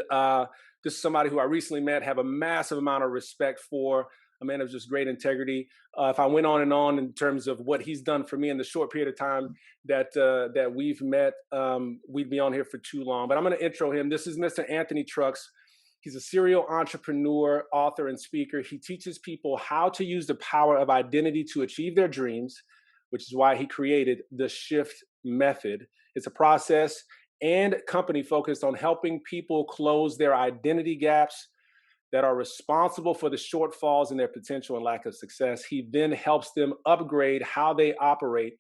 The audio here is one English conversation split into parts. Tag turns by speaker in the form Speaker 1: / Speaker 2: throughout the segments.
Speaker 1: this is somebody who I recently met, have a massive amount of respect for, a man of just great integrity. If I went on and on in terms of what he's done for me in the short period of time that we've met, we'd be on here for too long. But I'm going to intro him. This is Mr. Anthony Trucks. He's a serial entrepreneur, author, and speaker. He teaches people how to use the power of identity to achieve their dreams, which is why he created the Shift Method. It's a process and company focused on helping people close their identity gaps that are responsible for the shortfalls in their potential and lack of success. He then helps them upgrade how they operate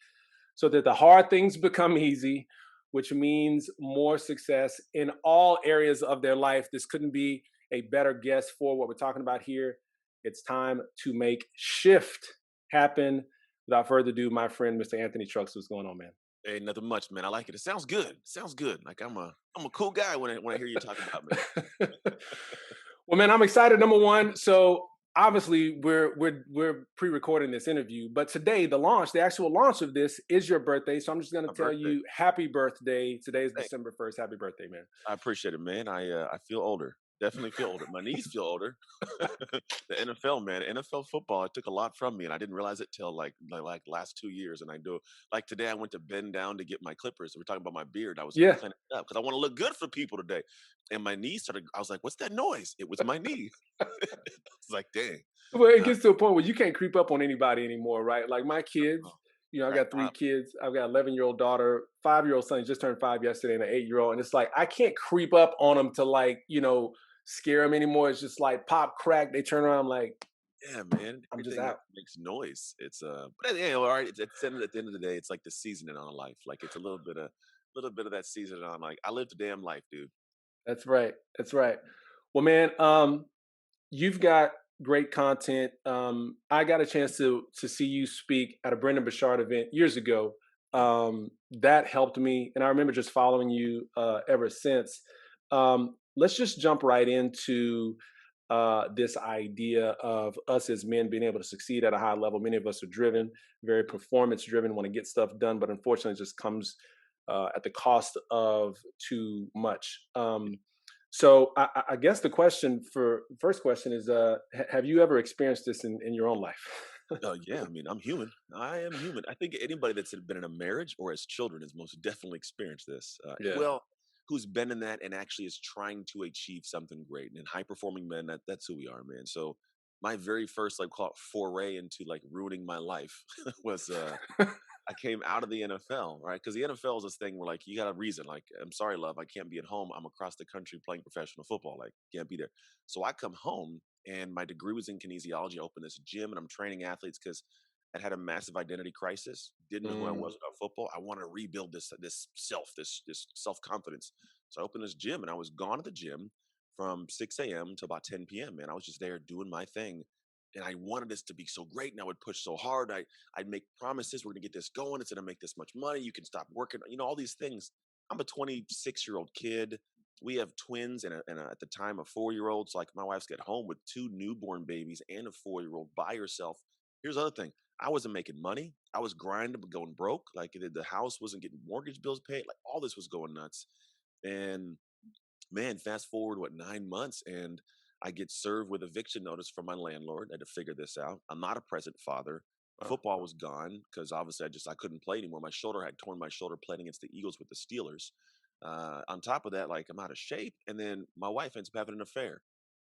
Speaker 1: so that the hard things become easy, which means more success in all areas of their life. This couldn't be a better guest for what we're talking about here. It's time to make shift happen. Without further ado, my friend, Mr. Anthony Trucks, what's going on, man?
Speaker 2: Hey, nothing much, man. I like it. It sounds good. Sounds good. Like I'm a cool guy when I hear you talk about me.
Speaker 1: Well, man, I'm excited. Number one, so obviously we're pre-recording this interview, but today the actual launch of this is your birthday. So I'm just gonna
Speaker 2: My
Speaker 1: tell
Speaker 2: birthday.
Speaker 1: you happy birthday. Today is
Speaker 2: Hey,
Speaker 1: December 1st. Happy birthday, man.
Speaker 2: I appreciate it, man. I feel older. Definitely feel older. My knees feel older. The NFL, man, NFL football, it took a lot from me, and I didn't realize it till like last 2 years. And I do like today. I went to bend down to get my clippers. We're talking about my beard. I was
Speaker 1: Yeah.
Speaker 2: cleaning it up because I want to look good for people today. And my knee started. I was like, "What's that noise?" It was my knee. It's like, dang.
Speaker 1: Well, it
Speaker 2: Uh,
Speaker 1: gets to a point where you can't creep up on anybody anymore, right? Like my kids,
Speaker 2: oh,
Speaker 1: I
Speaker 2: crack
Speaker 1: got three
Speaker 2: pop.
Speaker 1: kids. I've got an 11-year-old daughter, 5-year-old son, he just turned 5 yesterday, and an 8-year-old. And it's like, I can't creep up on them to like, scare them anymore. It's just like pop, crack. They turn around, I'm like,
Speaker 2: Yeah, man.
Speaker 1: I'm just
Speaker 2: Everything
Speaker 1: out.
Speaker 2: makes noise. But all right. At the end of the day, it's like the seasoning on life. Like it's a little bit of that seasoning on. Like I lived a damn life, dude.
Speaker 1: That's right. That's right. Well, man, you've got great content. I got a chance to see you speak at a Brendan Bouchard event years ago.
Speaker 2: Mm.
Speaker 1: That helped me, and I remember just following you ever since. Let's just jump right into this idea of us as men being able to succeed at a high level. Many of us are driven, very performance driven, want to get stuff done, but unfortunately, it just comes at the cost of too much. So I guess the question for first question is, have you ever experienced this in your own life?
Speaker 2: Oh yeah, I mean, I'm human. I am human. I think anybody that's been in a marriage or as children has most definitely experienced this.
Speaker 1: Yeah.
Speaker 2: Well, who's been in that and actually is trying to achieve something great. And high performing men, that's who we are, man. So my very first like call it foray into like ruining my life was I came out of the NFL, right? Because the NFL is this thing where like you got a reason. Like, I'm sorry, love, I can't be at home. I'm across the country playing professional football. Like, can't be there. So I come home and my degree was in kinesiology. I opened this gym and I'm training athletes because I had a massive identity crisis. Didn't know who I
Speaker 1: Mm,
Speaker 2: was without football. I wanted to rebuild this self confidence. So I opened this gym and I was gone at the gym from 6 a.m. to about 10 p.m. Man, I was just there doing my thing. And I wanted this to be so great, and I would push so hard. I'd make promises. We're gonna get this going. It's gonna make this much money. You can stop working. All these things. I'm a 26-year-old kid. We have twins and at the time a 4-year-old. So like my wife's got home with two newborn babies and a 4-year-old by herself. Here's the other thing. I wasn't making money. I was grinding, but going broke. Like the house wasn't getting mortgage bills paid. Like all this was going nuts. And man, fast forward 9 months, and I get served with eviction notice from my landlord. I had to figure this out. I'm not a present father.
Speaker 1: wow.
Speaker 2: Football was gone because obviously I couldn't play anymore. My shoulder had torn my shoulder playing against the Eagles with the Steelers. On top of that, like I'm out of shape, and then my wife ends up having an affair.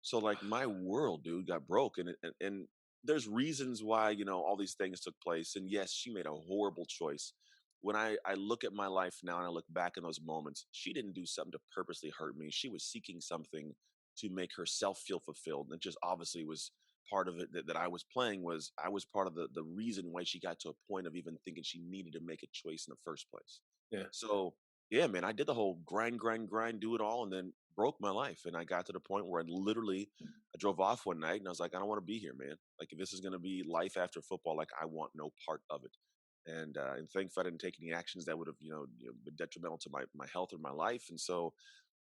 Speaker 2: So like my world, dude, got broke, and there's reasons why all these things took place. And yes, she made a horrible choice. When I look at my life now and I look back in those moments, she didn't do something to purposely hurt me. She was seeking something to make herself feel fulfilled. And it just obviously was part of it that I was playing was I was part of the reason why she got to a point of even thinking she needed to make a choice in the first place.
Speaker 1: Yeah.
Speaker 2: So yeah, man, I did the whole grind, grind, grind, do it all, and then broke my life. And I got to the point where I drove off one night and I was like, I don't want to be here, man. Like if this is gonna be life after football, like I want no part of it. And thankfully I didn't take any actions that would have been detrimental to my health or my life. And so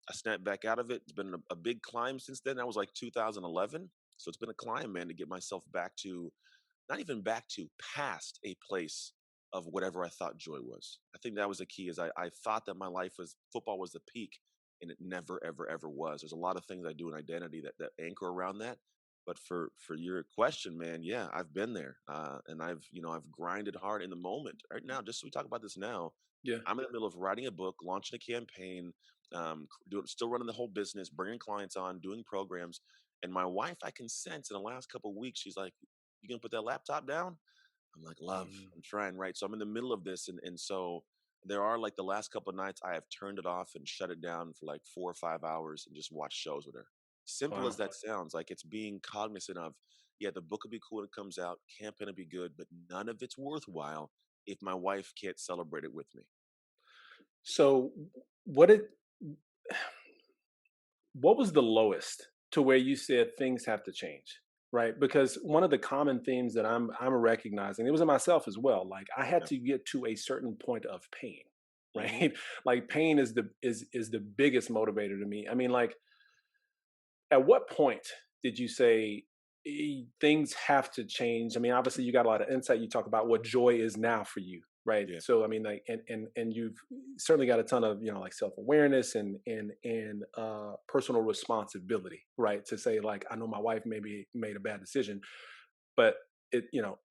Speaker 2: I snapped back out of it. It's been a big climb since then. That was like 2011. So it's been a climb, man, to get myself back to not even back to past a place of whatever I thought joy was. I think that was the key is I thought that my life was football was the peak. and it never, ever, ever was. There's a lot of things I do in identity that anchor around that. But for your question, man, yeah, I've been there, and I've grinded hard in the moment. Right now, just so we talk about this now,
Speaker 1: Yeah.
Speaker 2: I'm in the middle of writing a book, launching a campaign, still running the whole business, bringing clients on, doing programs. And my wife, I can sense in the last couple of weeks, she's like, "You gonna put that laptop down?" I'm like, "Love,
Speaker 1: Mm,
Speaker 2: I'm trying." Right. So I'm in the middle of this, and so there are like the last couple of nights I have turned it off and shut it down for like 4 or 5 hours and just watch shows with her. Simple as
Speaker 1: wow.
Speaker 2: that sounds, like it's being cognizant of, yeah, the book will be cool when it comes out, campaign will be good, but none of it's worthwhile if my wife can't celebrate it with me.
Speaker 1: So what did what was the lowest to where you said things have to change? Right? Because one of the common themes that I'm recognizing, it was in myself as well. Like I had
Speaker 2: Yeah.
Speaker 1: to get to a certain point of pain,
Speaker 2: Hmm.
Speaker 1: right? Like pain is the biggest motivator to me. I mean, like at what point did you say things have to change? I mean, obviously you got a lot of insight. You talk about what joy is now for you, right?
Speaker 2: Yeah.
Speaker 1: So I mean, like, and you've certainly got a ton of like self awareness and personal responsibility, right? To say like, I know my wife maybe made a bad decision, but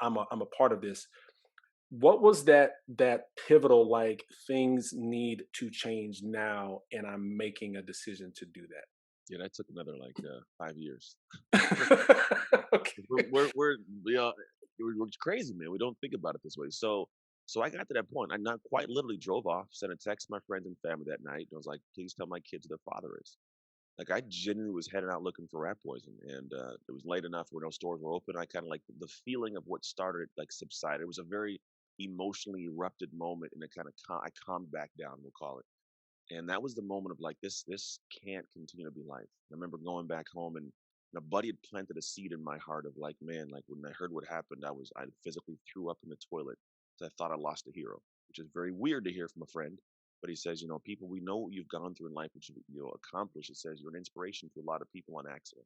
Speaker 1: I'm a part of this. What was that pivotal like things need to change now, and I'm making a decision to do
Speaker 2: Yeah, that took another like 5 years.
Speaker 1: that? Okay.
Speaker 2: We're we are we're crazy, man. We don't think about it this way. So I got to that point. I not quite literally drove off, sent a text to my friends and family that night, and I was like, "Please tell my kids who their father is." Like I genuinely was heading out looking for rat poison, and it was late enough where no stores were open. I kind of like the feeling of what started like subsided. It was a very emotionally erupted moment, and it kind of I calmed back down. We'll call it. And that was the moment of like this can't continue to be life. I remember going back home and a buddy had planted a seed in my heart of like, man, like when I heard what happened, I physically threw up in the toilet because I thought I lost a hero, which is very weird to hear from a friend. But he says, people, we know what you've gone through in life, which you accomplished. It says you're an inspiration to a lot of people on accident.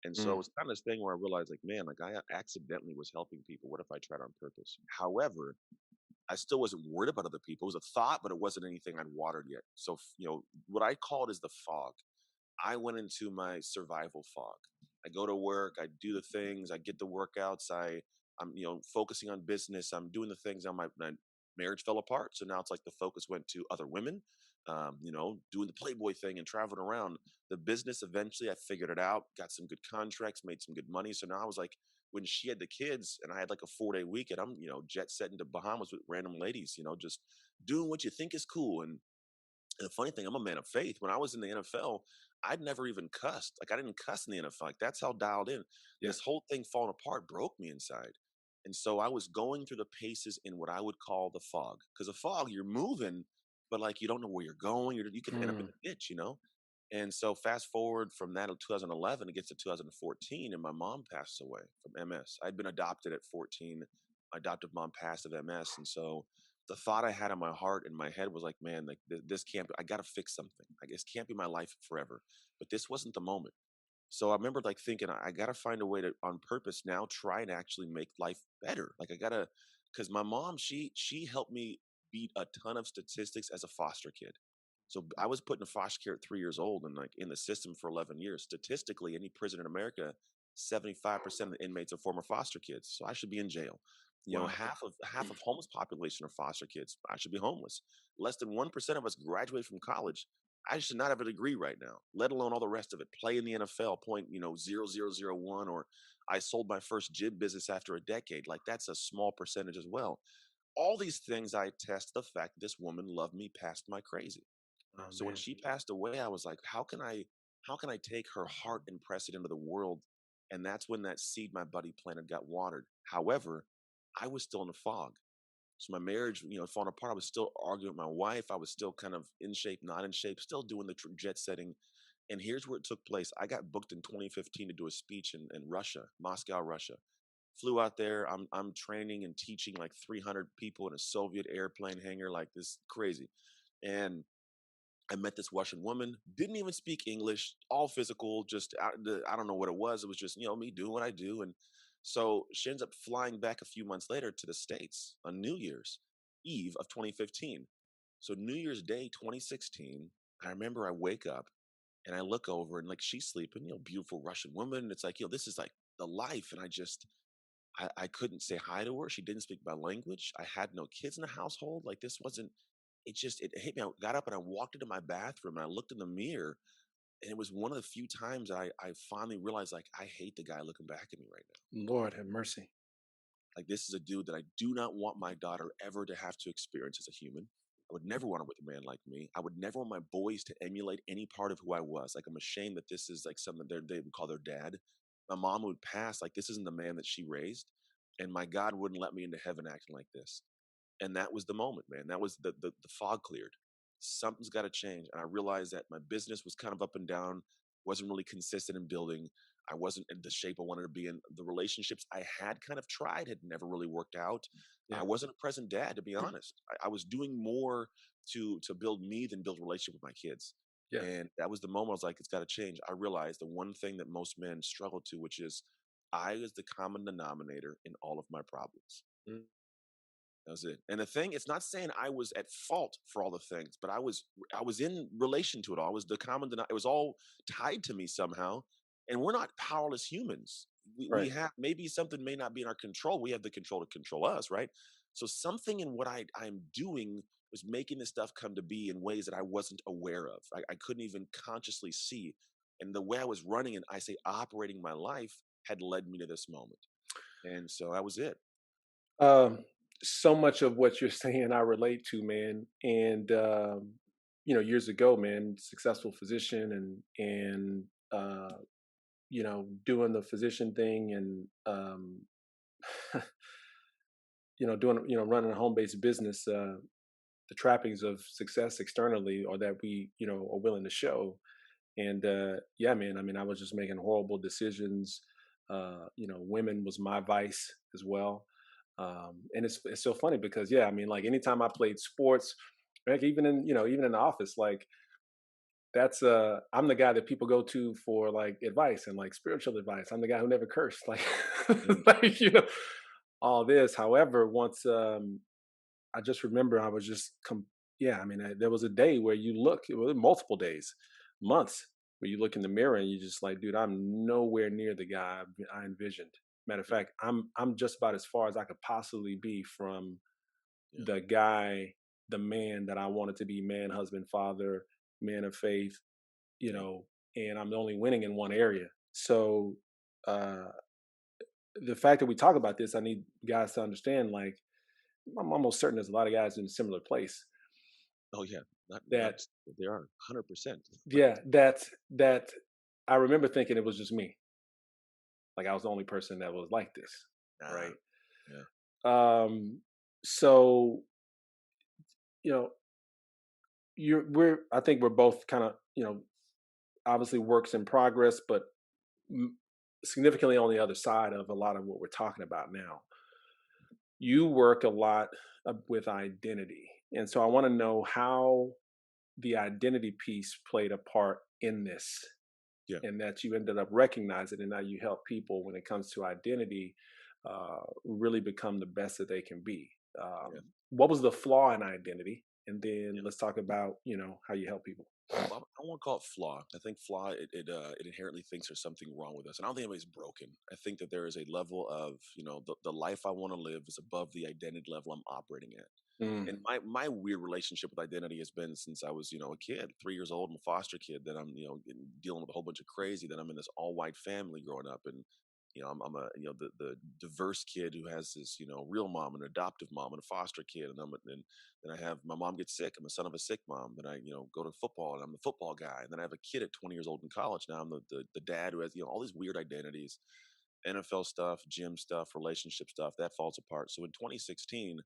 Speaker 2: And so it
Speaker 1: Mm,
Speaker 2: was kind of this thing where I realized, like, man, like I accidentally was helping people. What if I tried on purpose? However, I still wasn't worried about other people. It was a thought, but it wasn't anything I'd watered yet. So, what I call it is the fog. I went into my survival fog. I go to work, I do the things, I get the workouts, I'm focusing on business, I'm doing the things. Now my marriage fell apart, so now it's like the focus went to other women, doing the Playboy thing and traveling around. The business eventually, I figured it out, got some good contracts, made some good money. So now I was like, when she had the kids and I had like a 4-day weekend, I'm jet setting to Bahamas with random ladies, just doing what you think is cool. And the funny thing, I'm a man of faith. When I was in the NFL, I'd never even cussed. Like I didn't cuss in the NFL. Like that's how dialed in.
Speaker 1: yeah.
Speaker 2: This whole thing falling apart broke me inside. And so I was going through the paces in what I would call the fog. Because the fog, you're moving, but like you don't know where you're going. You could end up in
Speaker 1: Mm,
Speaker 2: a ditch. And so fast forward from that to 2011, it gets to 2014, and my mom passes away from MS. I'd been adopted at 14. My adoptive mom passed of MS, and so the thought I had in my heart and my head was like, man, like this can't. I got to fix something. I guess can't be my life forever. But this wasn't the moment. So I remember like thinking, I got to find a way to, on purpose, now try and actually make life better. Like I gotta, because my mom, she helped me beat a ton of statistics as a foster kid. So I was put in foster care at 3 years old and like in the system for 11 years. Statistically, any prison in America, 75% of the inmates are former foster kids. So I should be in jail.
Speaker 1: wow.
Speaker 2: Half of homeless population are foster kids. I should be homeless. Less than 1% of us graduate from college. I should not have a degree right now, let alone all the rest of it. Play in the NFL, point 0001, or I sold my first gym business after a decade. Like that's a small percentage as well. All these things I attest the fact this woman loved me past my crazy.
Speaker 1: Oh
Speaker 2: So when
Speaker 1: man.
Speaker 2: she passed away, I was like, how can I take her heart and press it into the world? And that's when that seed my buddy planted got watered. However, I was still in the fog. So my marriage, falling apart. I was still arguing with my wife. I was still kind of in shape, not in shape, still doing the jet setting. And here's where it took place. I got booked in 2015 to do a speech in Russia, Moscow, Russia. Flew out there. I'm training and teaching like 300 people in a Soviet airplane hangar, like this crazy. And I met this Russian woman, didn't even speak English, all physical, just I don't know what it was. It was just, me doing what I do. And so she ends up flying back a few months later to the States on New Year's Eve of 2015. So New Year's Day 2016, I remember I wake up and I look over and like she's sleeping, beautiful Russian woman. It's like, this is like the life. And I couldn't say hi to her. She didn't speak my language. I had no kids in the household. Like this wasn't, it hit me. I got up and I walked into my bathroom and I looked in the mirror. And it was one of the few times I finally realized like I hate the guy looking back at me right now.
Speaker 1: Lord have mercy.
Speaker 2: Like this is a dude that I do not want my daughter ever to have to experience as a human. I would never want her with a man like me. I would never want my boys to emulate any part of who I was. Like I'm ashamed that this is like something they would call their dad. My mom would pass like this isn't the man that she raised, and my God wouldn't let me into heaven acting like this. And that was the moment, man. That was the fog cleared. Something's got to change. And I realized that my business was kind of up and down, wasn't really consistent in building. I wasn't in the shape I wanted to be in. The relationships I had kind of tried had never really worked out. I
Speaker 1: Yeah.
Speaker 2: wasn't a present dad, to be honest. I was doing more to build me than build a relationship with my kids.
Speaker 1: Yeah.
Speaker 2: And that was the moment I was like, it's got to change. I realized the one thing that most men struggle to, which is I was the common denominator in all of my problems.
Speaker 1: Mm.
Speaker 2: That was it. And the thing, it's not saying I was at fault for all the things, but I was in relation to it all. I was the it was all tied to me somehow. And we're not powerless humans. We
Speaker 1: Right.
Speaker 2: have maybe something may not be in our control. We have the control to control us, right? So something in what I'm doing was making this stuff come to be in ways that I wasn't aware of. I couldn't even consciously see. And the way I was running and I say operating my life had led me to this moment. And so that was it.
Speaker 1: Um, so much of what you're saying I relate to, man. And years ago, man, successful physician and doing the physician thing and doing running a home-based business, the trappings of success externally or that we, are willing to show. And yeah, man, I mean, I was just making horrible decisions. Women was my vice as well. And it's so funny because yeah, I mean, like anytime I played sports, like even in the office, like that's I'm the guy that people go to for like advice and like spiritual advice. I'm the guy who never cursed, like
Speaker 2: Mm,
Speaker 1: like all this. However, once I just remember I was just yeah, I mean, there was a day where you look, it was multiple days, months, where you look in the mirror and you just like, dude, I'm nowhere near the guy I envisioned. Matter of
Speaker 2: yeah,
Speaker 1: fact, I'm just about as far as I could possibly be from
Speaker 2: yeah,
Speaker 1: the guy, the man that I wanted to be, man, husband, father, man of faith, you
Speaker 2: yeah.
Speaker 1: know, and I'm only winning in one area. So uh the fact that we talk about this, I need guys to understand, like, I'm almost certain there's a lot of guys in a similar place
Speaker 2: Oh, yeah. Not
Speaker 1: that
Speaker 2: they are 100%,
Speaker 1: yeah,
Speaker 2: right.
Speaker 1: that I remember thinking it was just me. Like I was the only person that was like this,
Speaker 2: Nah,
Speaker 1: right?
Speaker 2: yeah,
Speaker 1: So, you know, I think we're both kind of, obviously works in progress, but m- significantly on the other side of a lot of what we're talking about now. You work a lot with identity. And so I want to know how the identity piece played a part in this,
Speaker 2: yeah,
Speaker 1: and that you ended up recognizing and now you help people when it comes to identity really become the best that they can be.
Speaker 2: yeah,
Speaker 1: What was the flaw in identity? And then
Speaker 2: yeah.
Speaker 1: let's talk about, how you help people.
Speaker 2: Well, I don't wanna call it flaw. I think flaw, it inherently thinks there's something wrong with us, and I don't think anybody's broken. I think that there is a level of, the life I wanna live is above the identity level I'm operating at.
Speaker 1: Mm,
Speaker 2: And my weird relationship with identity has been since I was, a kid, 3 years old. I'm a foster kid. That I'm, dealing with a whole bunch of crazy. That I'm in this all white family growing up, and I'm a the diverse kid who has this real mom, an adoptive mom, and a foster kid, and then I have my mom gets sick. I'm a son of a sick mom. Then I go to football, and I'm the football guy. And then I have a kid at 20 years old in college. Now I'm the dad who has all these weird identities, NFL stuff, gym stuff, relationship stuff that falls apart. So in 2016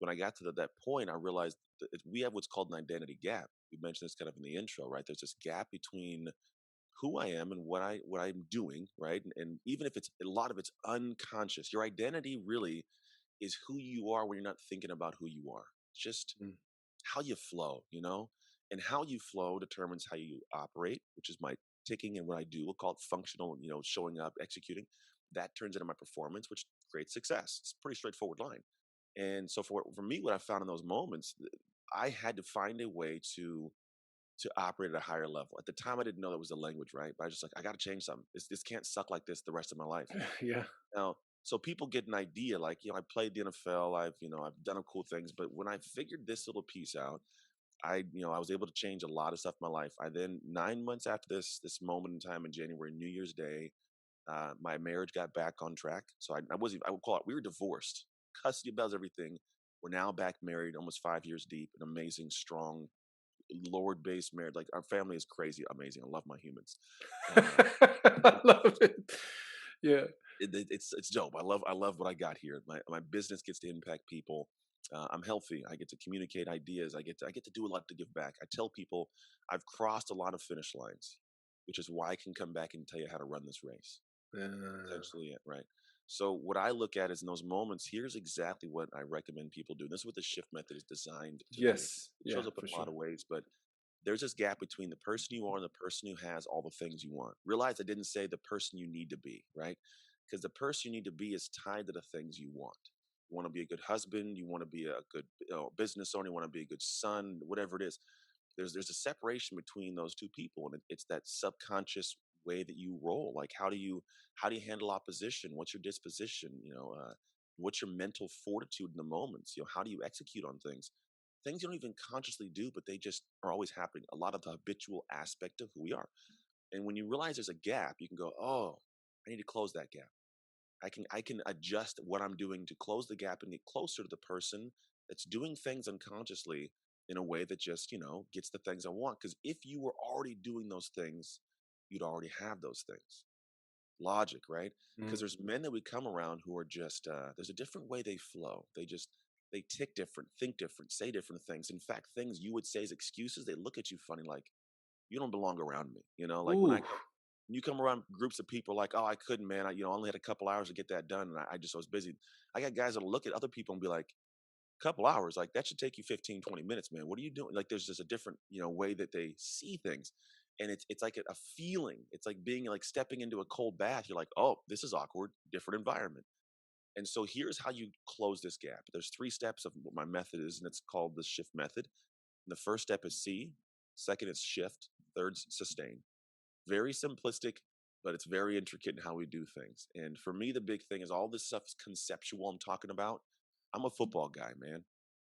Speaker 2: when I got to that point, I realized that we have what's called an identity gap. We mentioned this kind of in the intro, right? There's this gap between who I am and what I'm doing, right? And even if it's a lot of it's unconscious, your identity really is who you are when you're not thinking about who you are. It's just
Speaker 1: mm,
Speaker 2: how you flow. And how you flow determines how you operate, which is my ticking and what I do. We'll call it functional, showing up, executing. That turns into my performance, which creates success. It's a pretty straightforward line. And so for me, what I found in those moments, I had to find a way to to operate at a higher level. At the time, I didn't know that was the language, right? But I was just like, I got to change something. This can't suck like this the rest of my life.
Speaker 1: Yeah.
Speaker 2: Now, so people get an idea, like, I played the NFL, I've done cool things, but when I figured this little piece out, I was able to change a lot of stuff in my life. I then 9 months after this moment in time in January, New Year's Day, my marriage got back on track. So I wasn't, I would call it, we were divorced, custody bells, everything. We're now back married, almost 5 years deep, an amazing, strong, Lord based marriage. Like our family is crazy, amazing. I love my humans. Uh,
Speaker 1: I love it. Yeah.
Speaker 2: it's dope. I love what I got here. My business gets to impact people. I'm healthy. I get to communicate ideas. I get to do a lot to give back. I tell people I've crossed a lot of finish lines, which is why I can come back and tell you how to run this race.
Speaker 1: Uh,
Speaker 2: Essentially it, right? So what I look at is in those moments, here's exactly what I recommend people do. This is what the shift method is designed to do.
Speaker 1: yes.
Speaker 2: It
Speaker 1: Yeah,
Speaker 2: shows up in
Speaker 1: for
Speaker 2: a lot
Speaker 1: sure.
Speaker 2: of ways, but there's this gap between the person you are and the person who has all the things you want. Realize I didn't say the person you need to be, right? Because the person you need to be is tied to the things you want. You want to be a good husband, you want to be a good business owner, you want to be a good son, whatever it is. There's a separation between those two people, and it's that subconscious way that you roll. Like how do you handle opposition? What's your disposition? What's your mental fortitude in the moments? How do you execute on things you don't even consciously do, but they just are always happening. A lot of the habitual aspect of who we are. And when you realize there's a gap, you can go, oh, I need to close that gap. I can adjust what I'm doing to close the gap and get closer to the person that's doing things unconsciously in a way that just, gets the things I want. Because if you were already doing those things, you'd already have those things. Logic, right? Because
Speaker 1: Mm.
Speaker 2: there's men that we come around who are just there's a different way they flow. They tick different, think different, say different things. In fact, things you would say as excuses, they look at you funny like you don't belong around me. Like
Speaker 1: Ooh.
Speaker 2: when you come around groups of people like, oh, I couldn't, man. I only had a couple hours to get that done, and I just was busy. I got guys that'll look at other people and be like, couple hours, like that should take you 15, 20 minutes, man. What are you doing? Like there's just a different, way that they see things. And it's like a feeling. It's like being like stepping into a cold bath. You're like, oh, this is awkward, different environment. And so here's how you close this gap. There's 3 steps of what my method is, and it's called the shift method. And the first step is see, second is shift, third's sustain. Very simplistic, but it's very intricate in how we do things. And for me, the big thing is all this stuff is conceptual I'm talking about. I'm a football guy, man.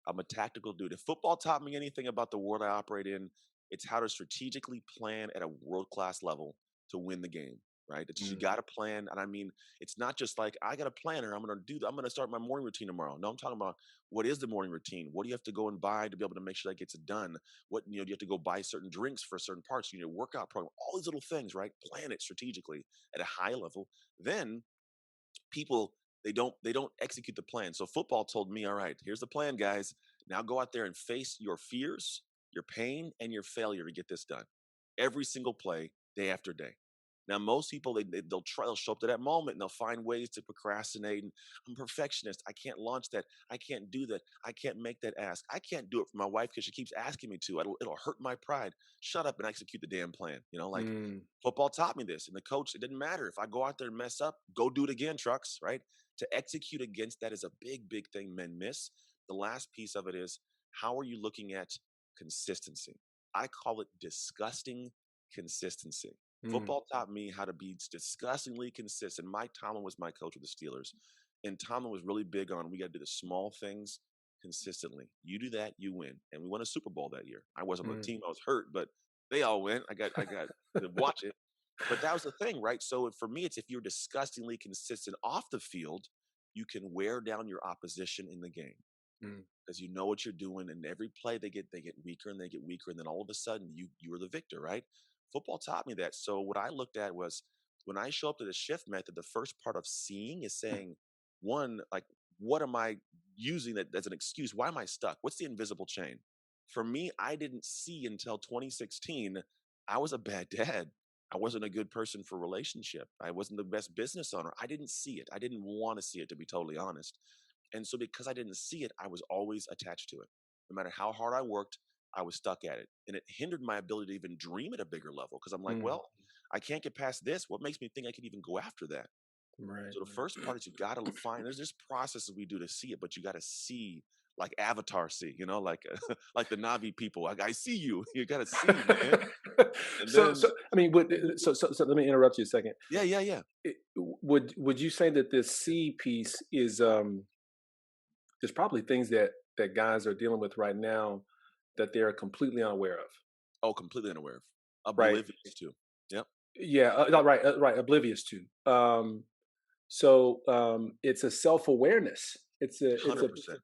Speaker 2: I'm a tactical dude. If football taught me anything about the world I operate in, it's how to strategically plan at a world class level to win the game, right? It's you
Speaker 1: Mm.
Speaker 2: got to plan. And I mean, it's not just like I got a planner. I'm going to start my morning routine tomorrow. No, I'm talking about what is the morning routine? What do you have to go and buy to be able to make sure that gets it done? Do you have to go buy certain drinks for certain parts? You need a workout program, all these little things, right? Plan it strategically at a high level. Then people they don't execute the plan. So football told me, all right, here's the plan, guys. Now go out there and face your fears, your pain, and your failure to get this done. Every single play, day after day. Now, most people they'll show up to that moment and they'll find ways to procrastinate. And I'm a perfectionist. I can't launch that. I can't do that. I can't make that ask. I can't do it for my wife because she keeps asking me to. It'll hurt my pride. Shut up and execute the damn plan. Like
Speaker 1: Mm.
Speaker 2: football taught me this. And the coach, it didn't matter if I go out there and mess up, go do it again, trucks, right? To execute against that is a big, big thing men miss. The last piece of it is how are you looking at consistency? I call it disgusting consistency.
Speaker 1: Mm.
Speaker 2: Football taught me how to be disgustingly consistent. Mike Tomlin was my coach with the Steelers, and Tomlin was really big on we got to do the small things consistently. You do that, you win, and we won a Super Bowl that year. I wasn't on the
Speaker 1: Mm.
Speaker 2: team; I was hurt, but they all went. I got to watch it, but that was the thing, right? So for me, it's if you're disgustingly consistent off the field, you can wear down your opposition in the game
Speaker 1: Mm.
Speaker 2: because you know what you're doing, and every play they get weaker and they get weaker, and then all of a sudden you are the victor, right? Football taught me that. So what I looked at was when I show up to the shift method, the first part of seeing is saying, one, like, what am I using that as an excuse? Why am I stuck? What's the invisible chain? For me, I didn't see until 2016. I was a bad dad. I wasn't a good person for relationship. I wasn't the best business owner. I didn't see it. I didn't want to see it, to be totally honest. And so because I didn't see it, I was always attached to it. No matter how hard I worked, I was stuck at it. And it hindered my ability to even dream at a bigger level because I'm like,
Speaker 1: Mm.
Speaker 2: well, I can't get past this. What makes me think I could even go after that?
Speaker 1: Right.
Speaker 2: So the first part is you got to find there's just processes we do to see it, but you got to see like Avatar see, like like the Navi people. Like I see you. You gotta see, man. And
Speaker 1: So
Speaker 2: then
Speaker 1: I mean, so let me interrupt you a second.
Speaker 2: yeah, yeah, yeah.
Speaker 1: Would you say that this C piece is there's probably things that guys are dealing with right now that they're completely unaware of,
Speaker 2: Oh, completely unaware of.
Speaker 1: right?
Speaker 2: Oblivious too. Yep.
Speaker 1: Yeah, no, right, oblivious to. It's a self-awareness. It's a
Speaker 2: 100%.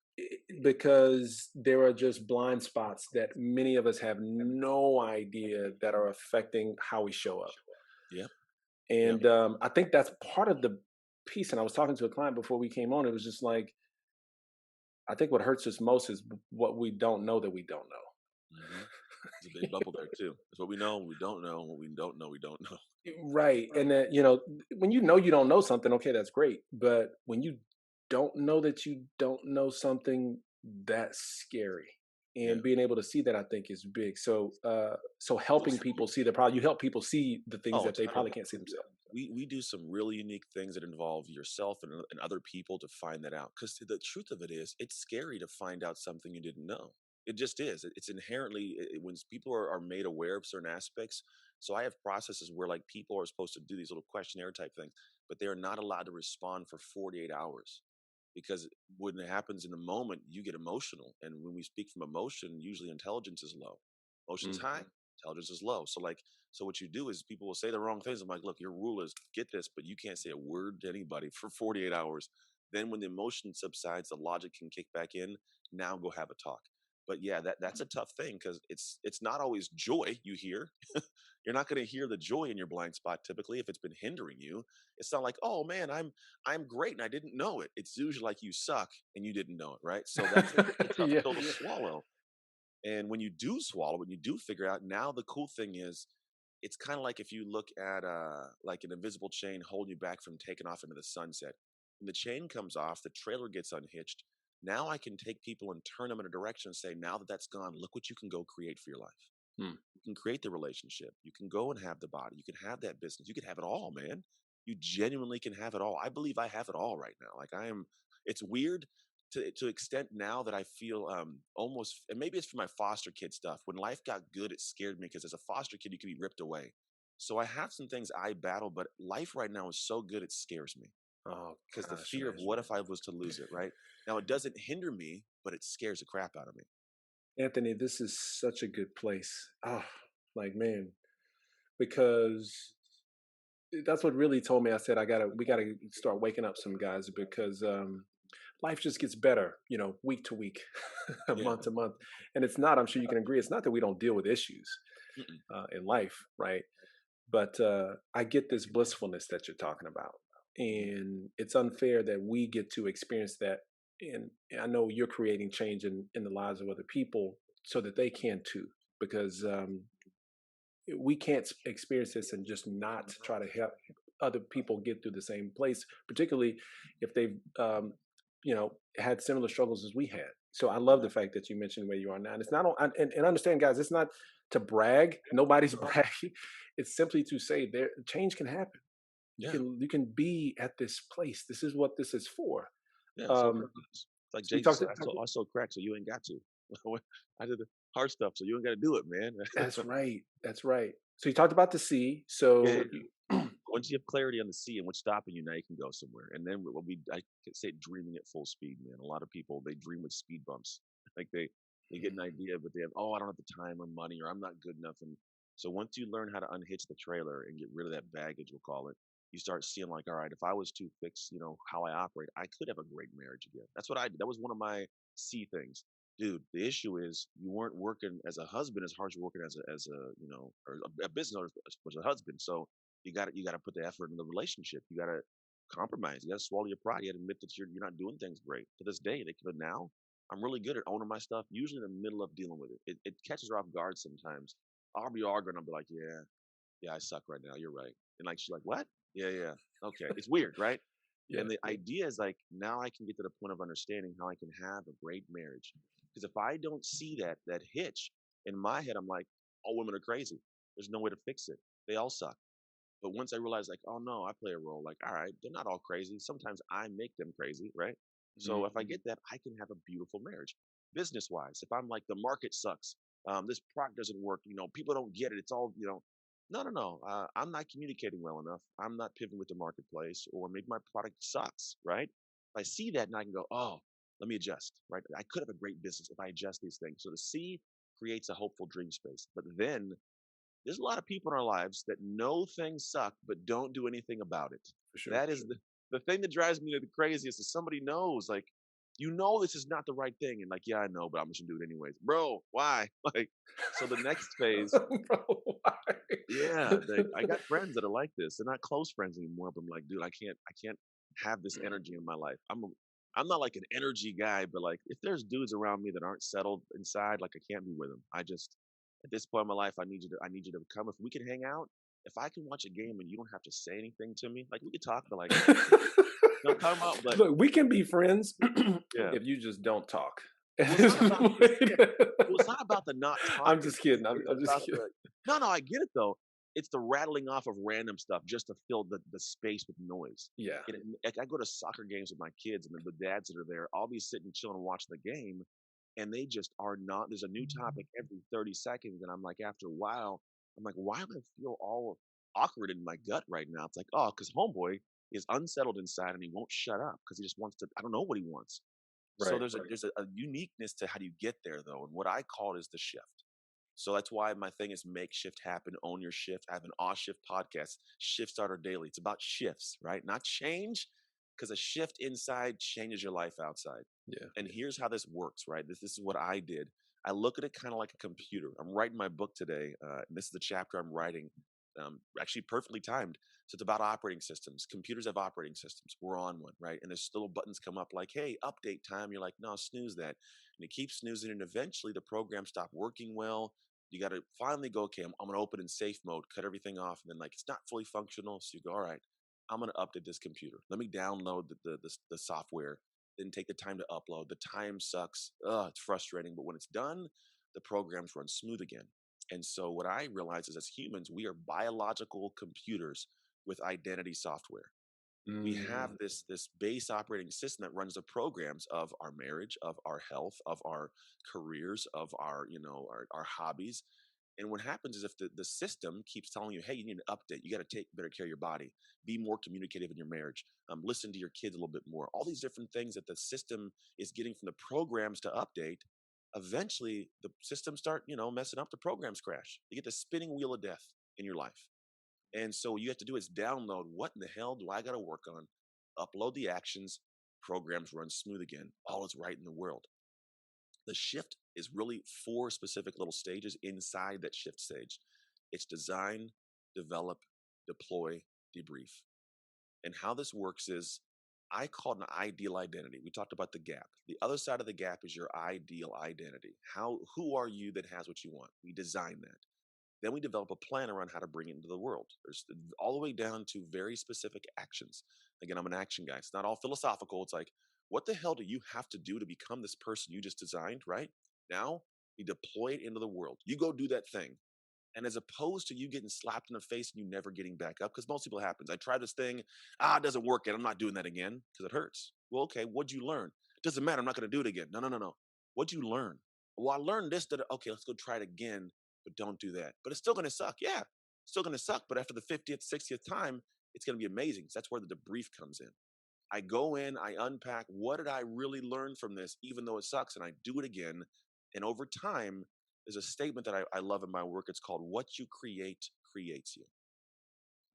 Speaker 1: because there are just blind spots that many of us have no idea that are affecting how we show up.
Speaker 2: Yep. Yep.
Speaker 1: And I think that's part of the piece. And I was talking to a client before we came on. It was just like, I think what hurts us most is what we don't know that we don't know.
Speaker 2: Hmm. There's a big bubble there too. It's what we know, we don't know. What we don't know, we don't know.
Speaker 1: Right. And that, when you don't know something, okay, that's great. But when you don't know that you don't know something, that's scary. And
Speaker 2: Yeah.
Speaker 1: being able to see that, I think, is big. So helping people see the problem, you help people see the things
Speaker 2: Oh,
Speaker 1: that they probably
Speaker 2: totally.
Speaker 1: can't see themselves.
Speaker 2: We do some really unique things that involve yourself and other people to find that out. Because the truth of it is, it's scary to find out something you didn't know. It just is. It's inherently when people are made aware of certain aspects. So I have processes where like people are supposed to do these little questionnaire type things, but they are not allowed to respond for 48 hours because when it happens in the moment, you get emotional. And when we speak from emotion, usually intelligence is low. Emotion's
Speaker 1: Mm.
Speaker 2: high, intelligence is low. So what you do is people will say the wrong things. I'm like, look, your rule is get this, but you can't say a word to anybody for 48 hours. Then when the emotion subsides, the logic can kick back in. Now go have a talk. But yeah, that's a tough thing because it's not always joy you hear. You're not going to hear the joy in your blind spot typically if it's been hindering you. It's not like, oh man, I'm great and I didn't know it. It's usually like you suck and you didn't know it, right? So that's a tough
Speaker 1: Yeah.
Speaker 2: pill to swallow. And when you do swallow, when you do figure out, now the cool thing is it's kind of like if you look at like an invisible chain holding you back from taking off into the sunset. When the chain comes off, the trailer gets unhitched. Now I can take people and turn them in a direction and say, now that that's gone, look what you can go create for your life.
Speaker 1: Hmm.
Speaker 2: You can create the relationship. You can go and have the body. You can have that business. You can have it all, man. You genuinely can have it all. I believe I have it all right now. Like I am. It's weird to extent now that I feel almost. And maybe it's for my foster kid stuff. When life got good, it scared me because as a foster kid, you can be ripped away. So I have some things I battle, but life right now is so good it scares me
Speaker 1: Oh
Speaker 2: because the
Speaker 1: gosh,
Speaker 2: fear of
Speaker 1: man.
Speaker 2: what if I was to lose it. Right now, it doesn't hinder me, but it scares the crap out of me.
Speaker 1: Anthony, this is such a good place. Oh, like man, because that's what really told me. I said we gotta start waking up some guys because life just gets better, week to week,
Speaker 2: Yeah.
Speaker 1: month to month. And it's not, I'm sure you can agree, it's not that we don't deal with issues
Speaker 2: Mm-mm.
Speaker 1: in life, right? But I get this blissfulness that you're talking about.
Speaker 2: Mhm.
Speaker 1: And it's unfair that we get to experience that. And I know you're creating change in the lives of other people so that they can too, because we can't experience this and just not try to help other people get through the same place, particularly if they've had similar struggles as we had. So I love the fact that you mentioned where you are now. And it's not and understand, guys, it's not to brag. Nobody's bragging. It's simply to say there change can happen.
Speaker 2: Yeah.
Speaker 1: You can be at this place. This is what this is for.
Speaker 2: Yeah, sole
Speaker 1: Um,
Speaker 2: purpose. It's like
Speaker 1: so you
Speaker 2: Jesus
Speaker 1: talked.
Speaker 2: said, I sold crack, so you ain't got to. I did the hard stuff, so you ain't got to do it, man.
Speaker 1: That's right. That's right. So you talked about the sea.
Speaker 2: Yeah,
Speaker 1: So
Speaker 2: yeah. Once you have clarity on the sea and what's stopping you, now you can go somewhere. And then I could say dreaming at full speed, man. A lot of people they dream with speed bumps. Like they get an idea, but they have I don't have the time or money or I'm not good enough. And so once you learn how to unhitch the trailer and get rid of that baggage, we'll call it, you start seeing like, all right, if I was to fix, how I operate, I could have a great marriage again. That's what I did. That was one of my C things. Dude, the issue is you weren't working as a husband as hard as you're working as a or a business owner as a husband. So you gotta put the effort in the relationship. You gotta compromise. You gotta swallow your pride. You gotta admit that you're not doing things great. To this day, but now I'm really good at owning my stuff. Usually in the middle of dealing with it, it catches her off guard sometimes. I'll be arguing. I'll be like, yeah, yeah, I suck right now. You're right. And like she's like, what? Yeah, yeah. Okay. It's weird, right?
Speaker 1: Yeah.
Speaker 2: And the idea is like now I can get to the point of understanding how I can have a great marriage. Because if I don't see that hitch in my head, I'm like, all women are crazy. There's no way to fix it. They all suck. But once I realized, like, oh no, I play a role. Like, all right, they're not all crazy. Sometimes I make them crazy, right? So if I
Speaker 1: Mhm.
Speaker 2: get that, I can have a beautiful marriage. Business wise, if I'm like the market sucks, this product doesn't work, people don't get it. It's all, no, no, no. I'm not communicating well enough. I'm not pivoting with the marketplace, or maybe my product sucks, right? If I see that and I can go, oh, let me adjust, right? I could have a great business if I adjust these things. So the C creates a hopeful dream space. But then there's a lot of people in our lives that know things suck, but don't do anything about it.
Speaker 1: For sure,
Speaker 2: That
Speaker 1: for
Speaker 2: is
Speaker 1: sure.
Speaker 2: the thing that drives me the craziest is somebody knows, like, this is not the right thing. And like, yeah, I know, but I'm just gonna do it anyways. Bro, why? Like, so the next phase,
Speaker 1: Bro, why?
Speaker 2: yeah, I got friends that are like this. They're not close friends anymore, but I'm like, dude, I can't have this energy in my life. I'm not like an energy guy, but like if there's dudes around me that aren't settled inside, like I can't be with them. I just at this point in my life, I need you to come. If we can hang out, if I can watch a game and you don't have to say anything to me, like we could talk, but like, you know what I'm talking about? But
Speaker 1: Look, we can be friends
Speaker 2: yeah,
Speaker 1: if you just don't talk.
Speaker 2: well, it's not about yeah, well, it's not about the not
Speaker 1: I'm
Speaker 2: talking.
Speaker 1: just kidding.
Speaker 2: It's
Speaker 1: I'm just
Speaker 2: about
Speaker 1: kidding.
Speaker 2: the no, no, I get it though. It's the rattling off of random stuff just to fill the space with noise.
Speaker 1: Yeah.
Speaker 2: Like I go to soccer games with my kids and the dads that are there, I'll be sitting chilling and watching the game, and they just are not. There's a new topic every 30 seconds, and I'm like, after a while, I'm like, why do I feel all awkward in my gut right now? It's like, oh, because homeboy is unsettled inside and he won't shut up because he just wants to. I don't know what he wants. So
Speaker 1: Right,
Speaker 2: there's a uniqueness to how do you get there though, and what I call it is the shift. So that's why my thing is make shift happen, own your shift. I have an off shift podcast, Shift Starter Daily. It's about shifts, right? Not change, because a shift inside changes your life outside.
Speaker 1: yeah.
Speaker 2: And here's how this works, right? This is what I did. I look at it kind of like a computer. I'm writing my book today. And this is the chapter I'm writing, actually perfectly timed. So it's about operating systems. Computers have operating systems. We're on one, right? And there's little buttons come up like, hey, update time. You're like, no, snooze that. And it keeps snoozing. And eventually the program stopped working well. You got to finally go, okay, I'm going to open in safe mode, cut everything off. And then, like, it's not fully functional. So you go, all right, I'm going to update this computer. Let me download the software. Didn't take the time to upload. The time sucks. Ugh, it's frustrating. But when it's done, the programs run smooth again. And so what I realize is as humans, we are biological computers with identity software. We have
Speaker 1: Mm,
Speaker 2: this base operating system that runs the programs of our marriage, of our health, of our careers, of our, our hobbies. And what happens is if the system keeps telling you, hey, you need an update, you got to take better care of your body, be more communicative in your marriage, listen to your kids a little bit more, all these different things that the system is getting from the programs to update, eventually the systems start, messing up, the programs crash. You get the spinning wheel of death in your life. And so what you have to do is download what in the hell do I got to work on, upload the actions, programs run smooth again. All is right in the world. The shift is really four specific little stages inside that shift stage. It's design, develop, deploy, debrief. And how this works is I call it an ideal identity. We talked about the gap. The other side of the gap is your ideal identity. Who are you that has what you want? We design that. Then we develop a plan around how to bring it into the world. There's all the way down to very specific actions. Again, I'm an action guy. It's not all philosophical. It's like, what the hell do you have to do to become this person you just designed, right? Now, we deploy it into the world. You go do that thing. And as opposed to you getting slapped in the face and you never getting back up, because most people happens. I tried this thing, it doesn't work yet. I'm not doing that again because it hurts. Well, okay, what'd you learn? Doesn't matter. I'm not going to do it again. No, no, no, no. What'd you learn? Well, I learned this. That okay, let's go try it again, but don't do that. But it's still going to suck. Yeah, it's still going to suck. But after the 50th, 60th time, it's going to be amazing. So that's where the debrief comes in. I go in, I unpack what did I really learn from this, even though it sucks, and I do it again. And over time, there's a statement that I love in my work. It's called what you create creates you.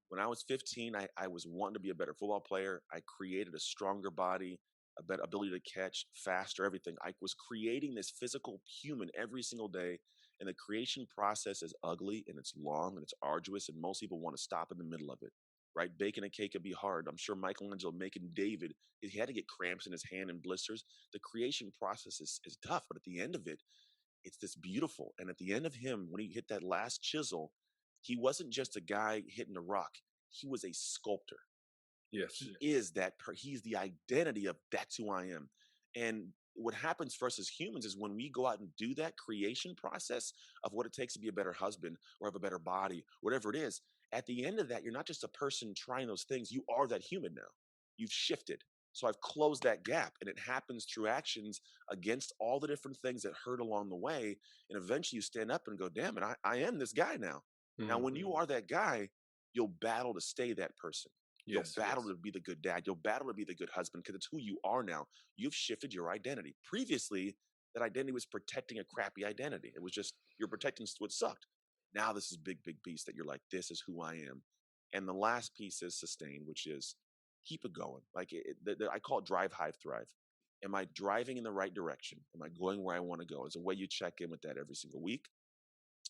Speaker 2: When I was 15, I was wanting to be a better football player. I created a stronger body, a better ability to catch, faster, everything. I was creating this physical human every single day. And the creation process is ugly and it's long and it's arduous. And most people want to stop in the middle of it, right? Baking a cake can be hard. I'm sure Michelangelo making David, he had to get cramps in his hand and blisters. The creation process is tough, but at the end of it, it's this beautiful. And at the end of him, when he hit that last chisel, he wasn't just a guy hitting a rock. He was a sculptor.
Speaker 1: yes.
Speaker 2: He is he's the identity of that's who I am. And what happens for us as humans is when we go out and do that creation process of what it takes to be a better husband or have a better body, whatever it is, at the end of that, you're not just a person trying those things. You are that human now. You've shifted. So I've closed that gap, and it happens through actions against all the different things that hurt along the way. And eventually you stand up and go, damn it, I am this guy now. Now, when you
Speaker 1: Mhm.
Speaker 2: are that guy, you'll battle to stay that person. You'll
Speaker 1: Yes.
Speaker 2: battle to be the good dad. You'll battle to be the good husband because it's who you are now. You've shifted your identity. Previously, that identity was protecting a crappy identity. It was just you're protecting what sucked. Now this is big, big beast that you're like, this is who I am. And the last piece is sustain, which is keep it going. Like I call it drive, hive, thrive. Am I driving in the right direction? Am I going where I want to go? It's a way you check in with that every single week.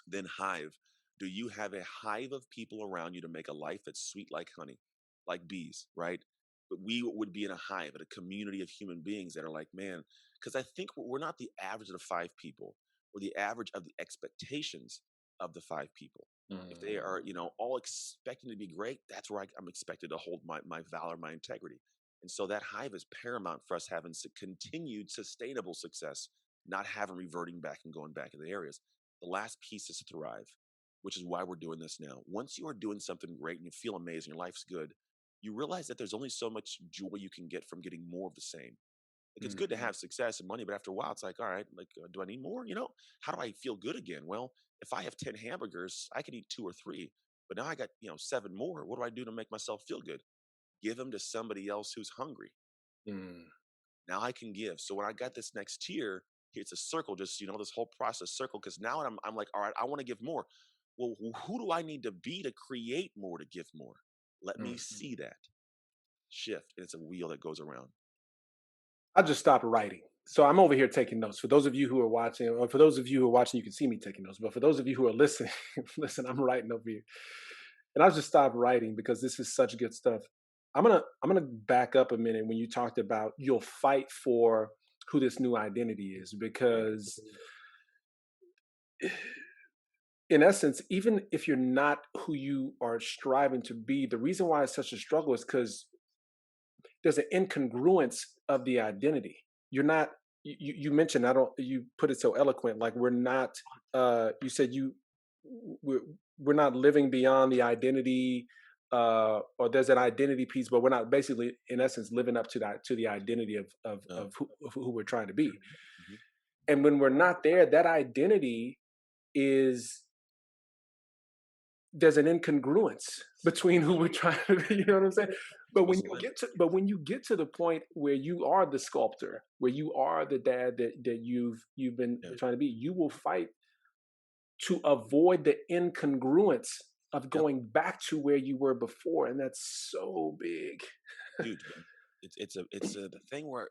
Speaker 2: Then hive. Do you have a hive of people around you to make a life that's sweet like honey, like bees, right? But we would be in a hive, at a community of human beings that are like, man, because I think we're not the average of the five people. We're the average of the expectations of the five people. If they
Speaker 1: Mm.
Speaker 2: are, all expecting to be great, that's where I'm expected to hold my valor, my integrity. And so that hive is paramount for us having continued sustainable success, not having reverting back and going back in the areas. The last piece is thrive, which is why we're doing this now. Once you are doing something great and you feel amazing, your life's good, you realize that there's only so much joy you can get from getting more of the same. Like it's good to
Speaker 1: Mhm.
Speaker 2: have success and money, but after a while, it's like, all right, like, do I need more? How do I feel good again? Well, if I have 10 hamburgers, I could eat two or three, but now I got, seven more. What do I do to make myself feel good? Give them to somebody else who's hungry.
Speaker 1: Mm.
Speaker 2: Now I can give. So when I got this next tier, it's a circle, just this whole process circle. Because now I'm like, all right, I want to give more. Well, who do I need to be to create more to give more? Let me
Speaker 1: Mm.
Speaker 2: see that shift. And it's a wheel that goes around.
Speaker 1: I just stopped writing. So I'm over here taking notes. For those of you who are watching, or for those of you who are watching, you can see me taking notes. But for those of you who are listening, listen, I'm writing over here. And I just stopped writing because this is such good stuff. I'm gonna back up a minute when you talked about you'll fight for who this new identity is because in essence, even if you're not who you are striving to be, the reason why it's such a struggle is because there's an incongruence of the identity. You're not. You mentioned I don't. You put it so eloquent. Like we're not. You said we're we're not living beyond the identity. Or there's an identity piece, but we're not basically, in essence, living up to the identity
Speaker 2: Uh,
Speaker 1: of who we're trying to be.
Speaker 2: mhm.
Speaker 1: And when we're not there, that identity is there's an incongruence between who we're trying to be, you know what I'm saying?
Speaker 2: It's misalignment.
Speaker 1: But when you get to the point where you are the sculptor, where you are the dad that you've been
Speaker 2: Yeah.
Speaker 1: trying to be, you will fight to avoid the incongruence of
Speaker 2: Yep.
Speaker 1: going back to where you were before, and that's so big.
Speaker 2: Huge, man. It's the thing where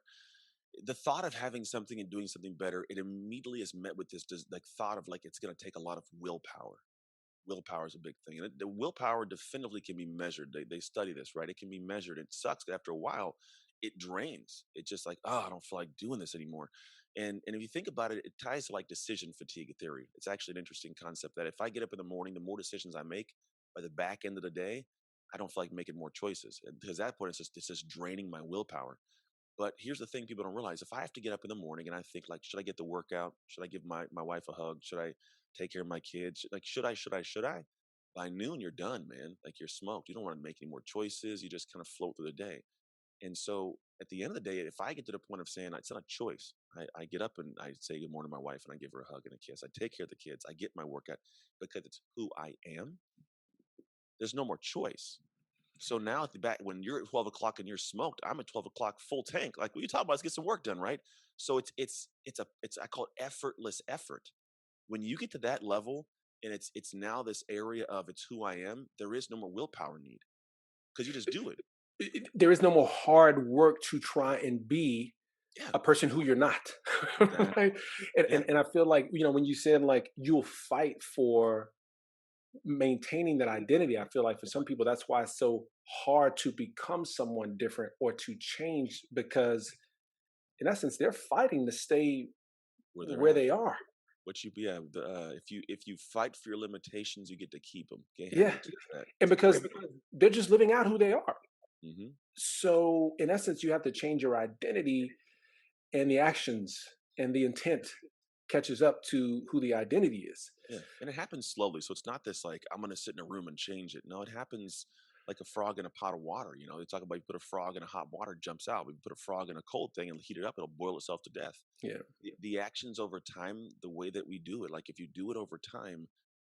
Speaker 2: the thought of having something and doing something better, it immediately is met with this like thought of like it's going to take a lot of willpower. Willpower is a big thing. And the willpower definitively can be measured. They study this, right? It can be measured. It sucks that after a while, it drains. It's just like, oh, I don't feel like doing this anymore. And if you think about it, it ties to like decision fatigue theory. It's actually an interesting concept that if I get up in the morning, the more decisions I make by the back end of the day, I don't feel like making more choices. And because at that point, it's just draining my willpower. But here's the thing people don't realize. If I have to get up in the morning and I think like, should I get the workout? Should I give my wife a hug? Should I take care of my kids? Like, should I? By noon, you're done, man. Like you're smoked. You don't want to make any more choices. You just kind of float through the day. And so at the end of the day, if I get to the point of saying it's not a choice, I get up and I say good morning to my wife and I give her a hug and a kiss. I take care of the kids. I get my workout because it's who I am. There's no more choice. So now at the back, when you're at 12 o'clock and you're smoked, I'm at 12 o'clock full tank. Like what you talking about? Let's get some work done, right? So it's I call it effortless effort. When you get to that level, and it's now this area of it's who I am. There is no more willpower need because you just do it.
Speaker 1: There is no more hard work to try and be
Speaker 2: Yeah,
Speaker 1: a person who you're not.
Speaker 2: exactly.
Speaker 1: Right? And,
Speaker 2: Yeah,
Speaker 1: and and I feel like, when you said like you'll fight for maintaining that identity, I feel like for some people that's why it's so hard to become someone different or to change because in essence they're fighting to stay
Speaker 2: where they're
Speaker 1: where
Speaker 2: at.
Speaker 1: they are.
Speaker 2: What you yeah, if you fight for your limitations, you get to keep them. Can't have
Speaker 1: Yeah.
Speaker 2: any take that.
Speaker 1: And
Speaker 2: It's a great.
Speaker 1: because they're just living out who they are.
Speaker 2: Hmm.
Speaker 1: So in essence you have to change your identity, and the actions and the intent catches up to who the identity is.
Speaker 2: Yeah, and it happens slowly. So it's not this like I'm gonna sit in a room and change it. No, it happens. like a frog in a pot of water. You know, they talk about you put a frog in a hot water, jumps out. We put a frog in a cold thing and heat it up, it'll boil itself to death.
Speaker 1: Yeah.
Speaker 2: The actions over time, the way that we do it, like if you do it over time,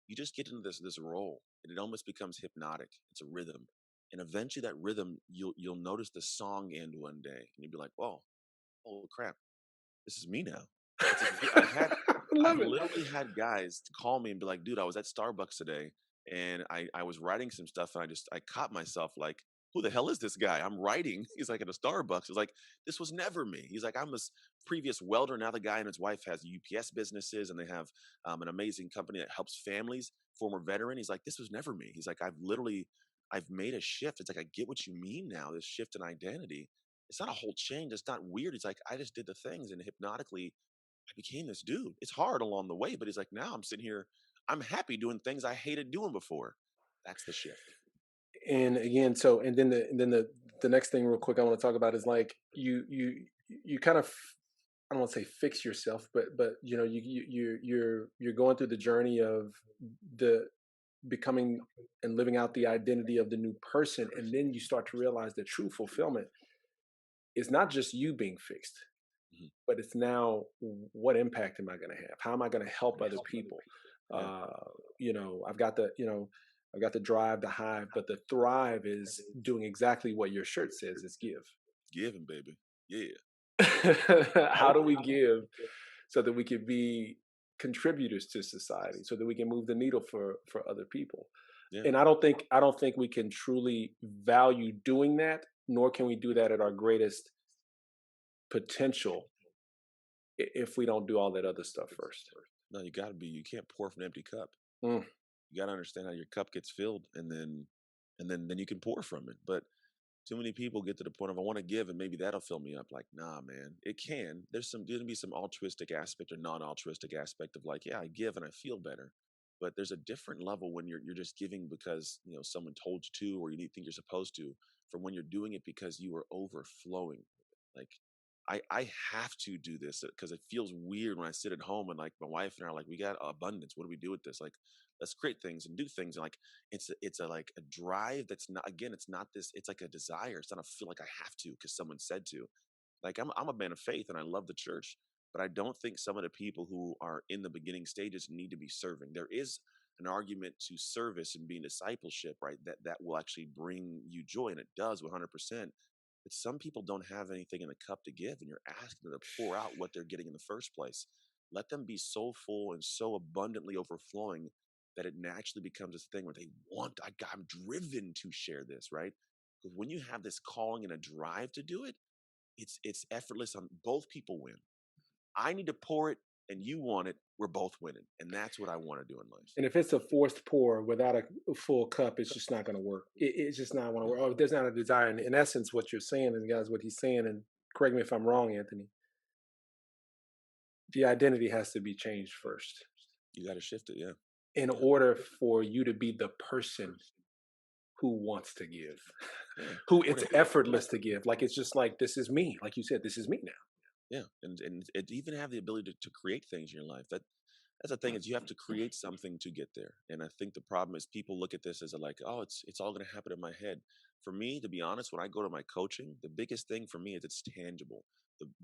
Speaker 2: you just get into this role, and it almost becomes hypnotic. It's a rhythm, and eventually that rhythm, you'll notice the song end one day, and you'll be like, "Whoa, holy crap, this is me now." It's like
Speaker 1: I
Speaker 2: I've
Speaker 1: love it.
Speaker 2: literally had guys call me and be like, "Dude, I was at Starbucks today, and I was writing some stuff, and I caught myself like." Who the hell is this guy? I'm writing. He's like at a Starbucks. He's like, this was never me. He's like, I'm this previous welder. Now the guy and his wife has UPS businesses, and they have an amazing company that helps families. Former veteran. He's like, this was never me. He's like, I've made a shift. It's like I get what you mean now. This shift in identity. It's not a whole change. It's not weird. It's like I just did the things, and hypnotically I became this dude. It's hard along the way, but he's like, now I'm sitting here, I'm happy doing things I hated doing before. That's the shift.
Speaker 1: And again, so and then the next thing real quick I want to talk about is like you kind of, I don't want to say fix yourself, but you're going through the journey of the becoming and living out the identity of the new person, and then you start to realize that true fulfillment is not just you being fixed,
Speaker 2: Mhm.
Speaker 1: but it's now what impact am I going to have? How am I going to help other people?
Speaker 2: Yeah.
Speaker 1: Uh, I've got I've got the drive, the hive, but the thrive is doing exactly what your shirt says. It's give.
Speaker 2: Giving, baby. Yeah.
Speaker 1: How do we give so that we can be contributors to society, so that we can move the needle for other people?
Speaker 2: Yeah.
Speaker 1: And I don't think we can truly value doing that, nor can we do that at our greatest potential if we don't do all that other stuff first.
Speaker 2: No, you gotta be, you can't pour from an empty cup.
Speaker 1: Mm.
Speaker 2: You gotta understand how your cup gets filled, and then you can pour from it. But too many people get to the point of I want to give and maybe that'll fill me up. Like, nah, man, it can. There's gonna be some altruistic aspect or non-altruistic aspect of like, yeah, I give and I feel better. But there's a different level when you're just giving because someone told you to or you think you're supposed to, from when you're doing it because you are overflowing. Like I have to do this because it feels weird when I sit at home and like my wife and I are like, we got abundance. What do we do with this? Like, let's create things and do things. And like, it's a like a drive that's not, again, it's not this, it's like a desire. It's not a feel like I have to because someone said to. Like I'm a man of faith and I love the church, but I don't think some of the people who are in the beginning stages need to be serving. There is an argument to service and being discipleship, right? That will actually bring you joy, and it does 100%. But some people don't have anything in the cup to give, and you're asking them to pour out what they're getting in the first place. Let them be so full and so abundantly overflowing that it naturally becomes this thing where they want, I'm driven to share this, right? Because when you have this calling and a drive to do it, it's effortless. On both people win. I need to pour it, and you want it. We're both winning, and that's what I want to do in life.
Speaker 1: And if it's a forced pour without a full cup, it's just not going to work. It's just not going to work. Or if there's not a desire. In essence, what you're saying, and guys, what he's saying, and correct me if I'm wrong, Anthony, the identity has to be changed first
Speaker 2: You got to shift it, yeah,
Speaker 1: in
Speaker 2: yeah,
Speaker 1: order for you to be the person who wants to give,
Speaker 2: yeah.
Speaker 1: who
Speaker 2: Or
Speaker 1: it's effortless to give. Like it's just like, this is me. Like you said, this is me now.
Speaker 2: yeah, and it even have the ability to create things in your life. That's the thing is you have to create something to get there. And I think the problem is people look at this as a like, oh, it's all going to happen in my head. For me, to be honest, when I go to my coaching, the biggest thing for me is it's tangible.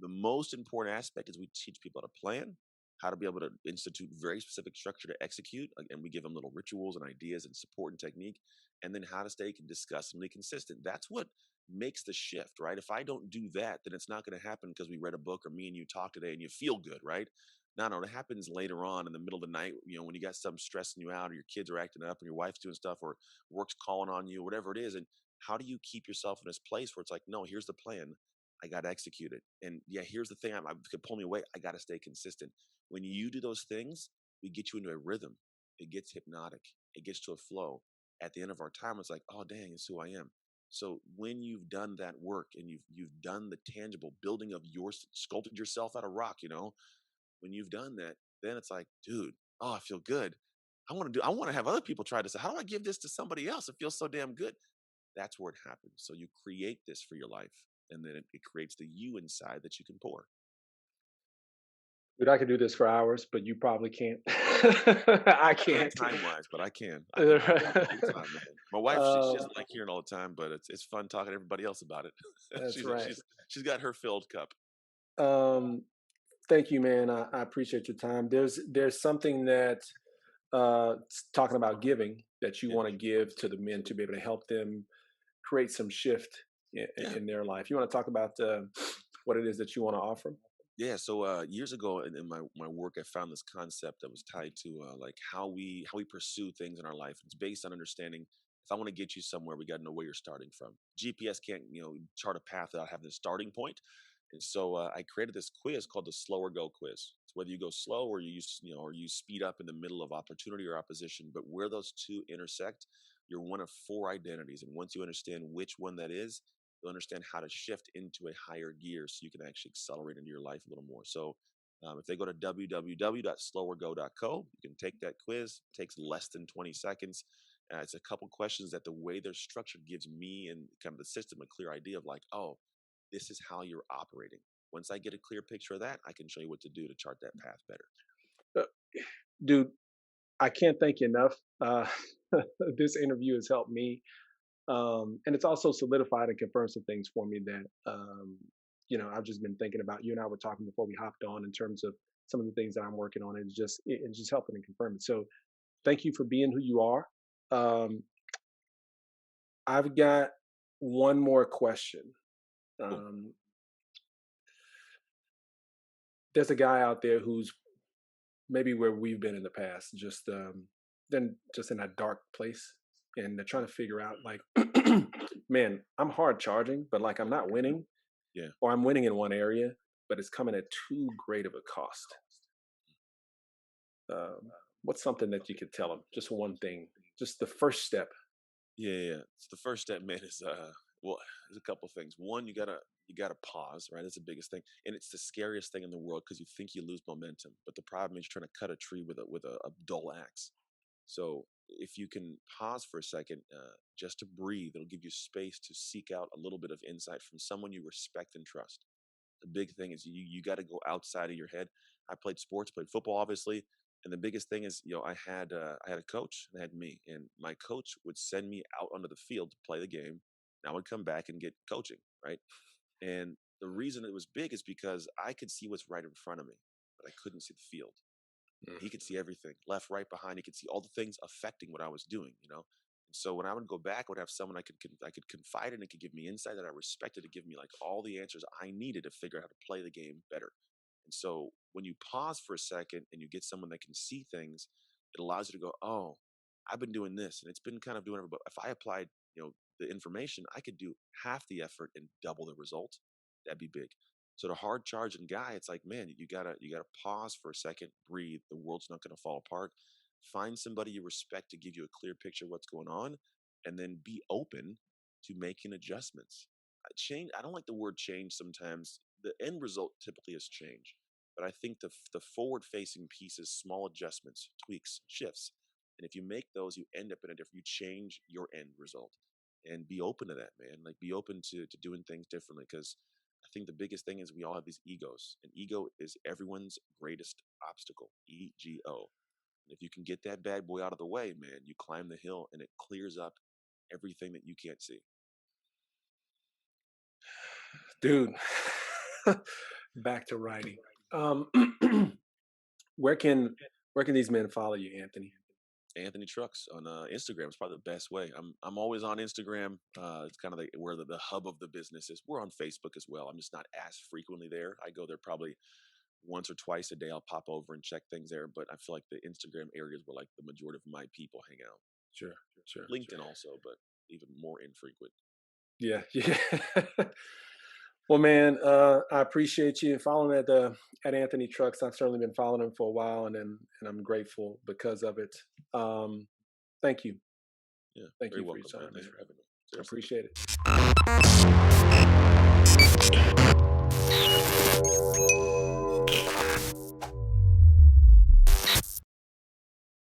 Speaker 2: The most important aspect is we teach people how to plan, how to be able to institute very specific structure to execute, and we give them little rituals and ideas and support and technique, and then how to stay disgustingly consistent. That's what makes the shift, right? If I don't do that, then it's not going to happen because we read a book or me and you talk today and you feel good, right? No, no, it happens later on in the middle of the night, when you got something stressing you out or your kids are acting up and your wife's doing stuff or work's calling on you, whatever it is. And how do you keep yourself in this place where it's like, no, here's the plan. I got to execute it. And yeah, here's the thing. I could pull me away. I got to stay consistent. When you do those things, we get you into a rhythm. It gets hypnotic. It gets to a flow. At the end of our time, it's like, oh, dang, it's who I am. So when you've done that work and you've done the tangible building of sculpted yourself out of rock, when you've done that, then it's like, dude, oh, I feel good. I want to have other people try this. How do I give this to somebody else? It feels so damn good. That's where it happens. So you create this for your life, and then it creates the you inside that you can pour.
Speaker 1: Dude, I could do this for hours, but you probably can't. I
Speaker 2: Not
Speaker 1: can't.
Speaker 2: time wise, but I can. I can do it all the time, man. My wife, she
Speaker 1: um,
Speaker 2: doesn't like hearing all the time, but it's fun talking to everybody else about it.
Speaker 1: that's right.
Speaker 2: She's got her filled cup.
Speaker 1: Um, Thank you, man. I appreciate your time. There's something that talking about giving that you
Speaker 2: Yeah,
Speaker 1: want to give to the men to be able to help them create some shift
Speaker 2: yeah.
Speaker 1: in their life. You want to talk about what it is that you want to offer?
Speaker 2: Yeah, so years ago in my work, I found this concept that was tied to like how we pursue things in our life. It's based on understanding if I want to get you somewhere, we got to know where you're starting from. GPS can't chart a path without having a starting point. And so I created this quiz called the Slow or Go quiz. It's whether you go slow or or you speed up in the middle of opportunity or opposition, but where those two intersect, you're one of four identities. And once you understand which one that is, you'll understand how to shift into a higher gear so you can actually accelerate into your life a little more. So if they go to www.slowergo.co, you can take that quiz. It takes less than 20 seconds. It's a couple questions that the way they're structured gives me and kind of the system a clear idea of like, oh, this is how you're operating. Once I get a clear picture of that, I can show you what to do to chart that path better.
Speaker 1: Uh, Dude, I can't thank you enough. This interview has helped me, and it's also solidified and confirmed some things for me that I've just been thinking about. You and I were talking before we hopped on in terms of some of the things that I'm working on. It's just helping and confirming. So thank you for being who you are. Um, I've got one more question.
Speaker 2: Cool.
Speaker 1: Um, there's a guy out there who's maybe where we've been in the past, just then just in a dark place, and they're trying to figure out like, man, I'm hard charging, but like I'm not winning,
Speaker 2: Yeah.
Speaker 1: or I'm winning in one area, but it's coming at too great of a cost. Um, what's something that you could tell them? Just one thing, just the first step.
Speaker 2: Yeah, yeah, yeah. So the first step, man, is well, there's a couple things. One, you gotta pause, right? That's the biggest thing, and it's the scariest thing in the world because you think you lose momentum, but the problem is you're trying to cut a tree with a dull axe. So if you can pause for a second, just to breathe, it'll give you space to seek out a little bit of insight from someone you respect and trust. The big thing is you got to go outside of your head. I played sports, played football, obviously, and the biggest thing is I had a coach and I had me, and my coach would send me out onto the field to play the game. And I would come back and get coaching, right? And the reason it was big is because I could see what's right in front of me, but I couldn't see the field. He could see everything, left, right, behind. He could see all the things affecting what I was doing. And so when I would go back, I would have someone I could confide in and could give me insight that I respected to give me like all the answers I needed to figure out how to play the game better. And so when you pause for a second and you get someone that can see things, it allows you to go, oh, I've been doing this and it's been kind of doing it. But if I applied, the information, I could do half the effort and double the result. That'd be big. So the hard charging guy, it's like, man, you gotta pause for a second, breathe. The world's not gonna fall apart. Find somebody you respect to give you a clear picture of what's going on, and then be open to making adjustments. Change. I don't like the word change. Sometimes the end result typically is change, but I think the forward facing piece is small adjustments, tweaks, shifts, and if you make those, you end up in a different. You change your end result, and be open to that, man. Like be open to doing things differently because I think the biggest thing is we all have these egos, and ego is everyone's greatest obstacle. EGO. And if you can get that bad boy out of the way, man, you climb the hill and it clears up everything that you can't see.
Speaker 1: Dude, back to writing. Um, where can where can these men follow you, Anthony?
Speaker 2: Anthony Trucks on Instagram is probably the best way. I'm always on Instagram. It's kind of where the hub of the business is. We're on Facebook as well. I'm just not as frequently there. I go there probably once or twice a day. I'll pop over and check things there. But I feel like the Instagram areas where like the majority of my people hang out.
Speaker 1: Sure, sure, sure.
Speaker 2: LinkedIn also, but even more infrequent.
Speaker 1: Yeah, yeah. Well, man, I appreciate you following at Anthony Trucks. I've certainly been following him for a while, and I'm grateful because of it. Um, thank you,
Speaker 2: Yeah,
Speaker 1: thank
Speaker 2: very
Speaker 1: you for your
Speaker 2: welcome, man.
Speaker 1: time,
Speaker 2: Thanks
Speaker 1: man.
Speaker 2: for having me.
Speaker 1: I
Speaker 2: Seriously.
Speaker 1: appreciate it.